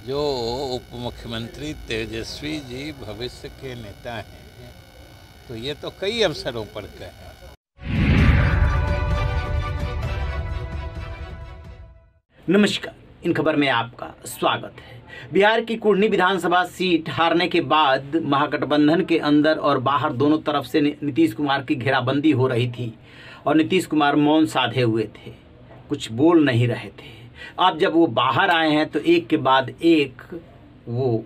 जो उप मुख्यमंत्री तेजस्वी जी भविष्य के नेता हैं, तो ये तो कई अवसरों पर कहे। नमस्कार, इन खबर में आपका स्वागत है। बिहार की कुर्नी विधानसभा सीट हारने के बाद महागठबंधन के अंदर और बाहर दोनों तरफ से नीतीश कुमार की घेराबंदी हो रही थी और नीतीश कुमार मौन साधे हुए थे, कुछ बोल नहीं रहे थे। अब जब वो बाहर आए हैं तो एक के बाद एक वो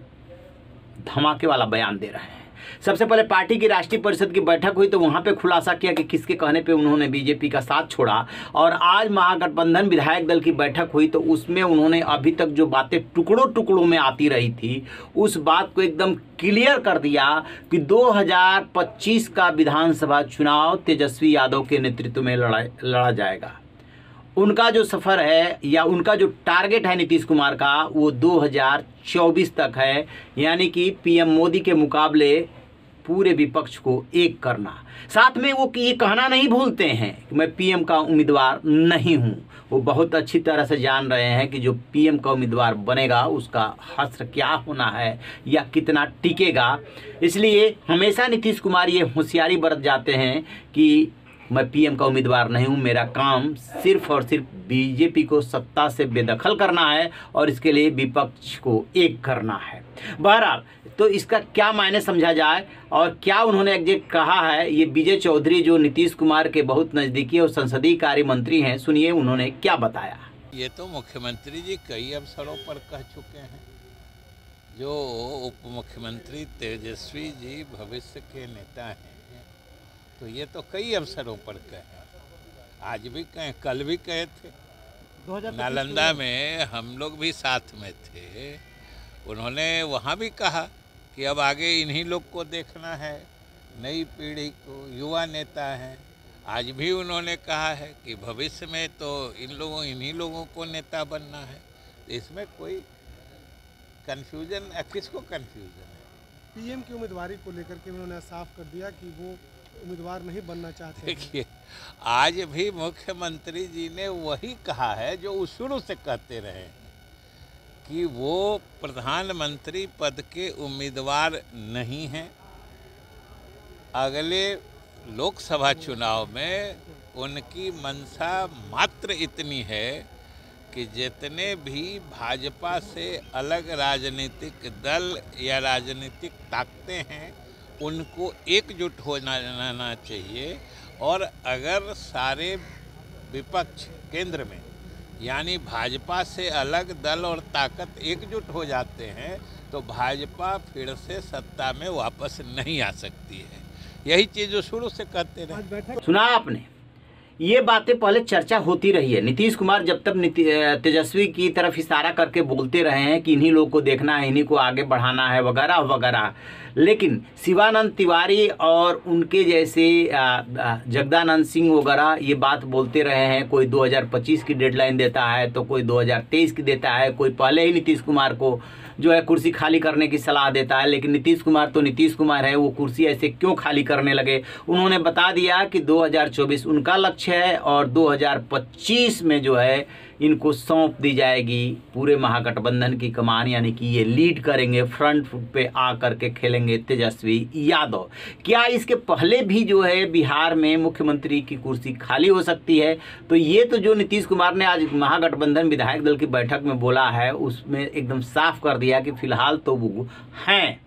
धमाके वाला बयान दे रहे हैं। सबसे पहले पार्टी की राष्ट्रीय परिषद की बैठक हुई तो वहां पे खुलासा किया कि किसके कहने पे उन्होंने बीजेपी का साथ छोड़ा, और आज महागठबंधन विधायक दल की बैठक हुई तो उसमें उन्होंने अभी तक जो बातें टुकड़ों टुकड़ों में आती रही थी उस बात को एकदम क्लियर कर दिया कि 2025 का विधानसभा चुनाव तेजस्वी यादव के नेतृत्व में लड़ा जाएगा। उनका जो सफ़र है या उनका जो टारगेट है नीतीश कुमार का वो 2024 तक है, यानी कि पीएम मोदी के मुकाबले पूरे विपक्ष को एक करना। साथ में वो ये कहना नहीं भूलते हैं कि मैं पीएम का उम्मीदवार नहीं हूं। वो बहुत अच्छी तरह से जान रहे हैं कि जो पीएम का उम्मीदवार बनेगा उसका हश्र क्या होना है या कितना टिकेगा। इसलिए हमेशा नीतीश कुमार ये होशियारी बरत जाते हैं कि मैं पीएम का उम्मीदवार नहीं हूं, मेरा काम सिर्फ और सिर्फ बीजेपी को सत्ता से बेदखल करना है और इसके लिए विपक्ष को एक करना है। बहरहाल तो इसका क्या मायने समझा जाए और क्या उन्होंने एग्जैक्ट कहा है, ये विजय चौधरी जो नीतीश कुमार के बहुत नज़दीकी और संसदीय कार्य मंत्री हैं, सुनिए उन्होंने क्या बताया। ये तो मुख्यमंत्री जी कई अवसरों पर कह चुके हैं। जो उप मुख्यमंत्री तेजस्वी जी भविष्य के नेता हैं, तो ये तो कई अवसरों पर कहे। आज भी कहे, कल भी कहे थे। नालंदा में हम लोग भी साथ में थे। उन्होंने वहाँ भी कहा कि अब आगे इन्हीं लोग को देखना है, नई पीढ़ी को, युवा नेता हैं। आज भी उन्होंने कहा है कि भविष्य में तो इन्हीं लोगों को नेता बनना है। इसमें कोई कन्फ्यूजन, किसको कन्फ्यूजन है? पीएम की उम्मीदवारी को लेकर के उन्होंने साफ कर दिया कि वो उम्मीदवार नहीं बनना चाहते। देखिए, आज भी मुख्यमंत्री जी ने वही कहा है जो वो शुरू से कहते रहे हैं कि वो प्रधानमंत्री पद के उम्मीदवार नहीं हैं। अगले लोकसभा चुनाव में उनकी मंशा मात्र इतनी है कि जितने भी भाजपा से अलग राजनीतिक दल या राजनीतिक ताकतें हैं उनको एकजुट हो जाना चाहिए, और अगर सारे विपक्ष केंद्र में यानी भाजपा से अलग दल और ताकत एकजुट हो जाते हैं तो भाजपा फिर से सत्ता में वापस नहीं आ सकती है। यही चीज़ जो शुरू से कहते रहे। सुना आपने, ये बातें पहले चर्चा होती रही है। नीतीश कुमार जब तक तेजस्वी की तरफ इशारा करके बोलते रहे हैं कि इन्हीं लोग को देखना है, इन्हीं को आगे बढ़ाना है वगैरह वगैरह, लेकिन शिवानंद तिवारी और उनके जैसे जगदानंद सिंह वगैरह ये बात बोलते रहे हैं। कोई 2025 की डेडलाइन देता है तो कोई 2023 की देता है, कोई पहले ही नीतीश कुमार को जो है कुर्सी खाली करने की सलाह देता है। लेकिन नीतीश कुमार तो नीतीश कुमार है, वो कुर्सी ऐसे क्यों खाली करने लगे? उन्होंने बता दिया कि 2024 उनका लक्ष्य है और 2025 में जो है इनको सौंप दी जाएगी पूरे महागठबंधन की कमान, यानी कि ये लीड करेंगे, फ्रंट पे आ करके खेलेंगे तेजस्वी यादव। क्या इसके पहले भी जो है बिहार में मुख्यमंत्री की कुर्सी खाली हो सकती है? तो ये तो जो नीतीश कुमार ने आज महागठबंधन विधायक दल की बैठक में बोला है उसमें एकदम साफ कर दिया कि फिलहाल तो वो हैं।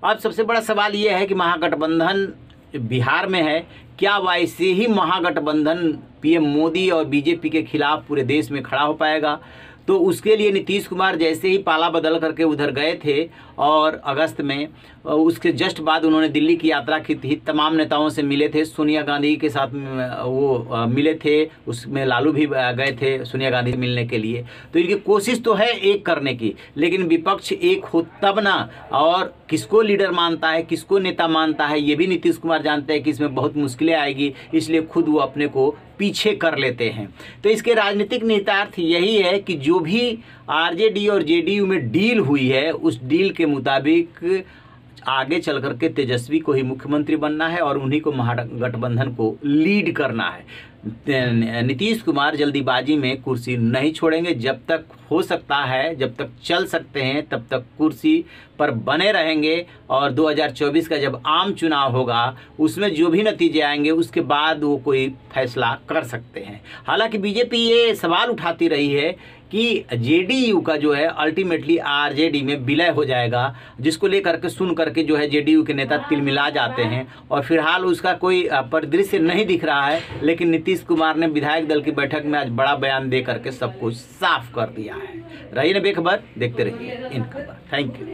अब सबसे बड़ा सवाल ये है कि महागठबंधन बिहार में है, क्या वैसे ही महागठबंधन पीएम मोदी और बीजेपी के खिलाफ पूरे देश में खड़ा हो पाएगा? तो उसके लिए नीतीश कुमार जैसे ही पाला बदल करके उधर गए थे और अगस्त में उसके जस्ट बाद उन्होंने दिल्ली की यात्रा की थी, तमाम नेताओं से मिले थे, सोनिया गांधी के साथ वो मिले थे, उसमें लालू भी गए थे सोनिया गांधी से मिलने के लिए। तो इनकी कोशिश तो है एक करने की, लेकिन विपक्ष एक हो तब ना, और किसको लीडर मानता है किसको नेता मानता है ये भी नीतीश कुमार जानते हैं कि इसमें बहुत मुश्किलें आएगी, इसलिए खुद वो अपने को पीछे कर लेते हैं। तो इसके राजनीतिक निहितार्थ यही है कि जो भी आरजेडी और जेडीयू में डील हुई है उस डील के मुताबिक आगे चल करके तेजस्वी को ही मुख्यमंत्री बनना है और उन्हीं को महागठबंधन को लीड करना है। नीतीश कुमार जल्दीबाजी में कुर्सी नहीं छोड़ेंगे जब तक हो सकता है जब तक चल सकते हैं तब तक कुर्सी पर बने रहेंगे, और 2024 का जब आम चुनाव होगा उसमें जो भी नतीजे आएंगे उसके बाद वो कोई फैसला कर सकते हैं। हालांकि बीजेपी ये सवाल उठाती रही है कि जेडीयू का जो है अल्टीमेटली आरजेडी में विलय हो जाएगा, जिसको लेकर के सुन करके जो है जेडीयू के नेता तिलमिला जाते हैं, और फिलहाल उसका कोई परिदृश्य नहीं दिख रहा है। लेकिन नीतीश कुमार ने विधायक दल की बैठक में आज बड़ा बयान दे करके सब कुछ साफ कर दिया है। रही ना बेखबर, देखते रहिए इन खबर। Thank you.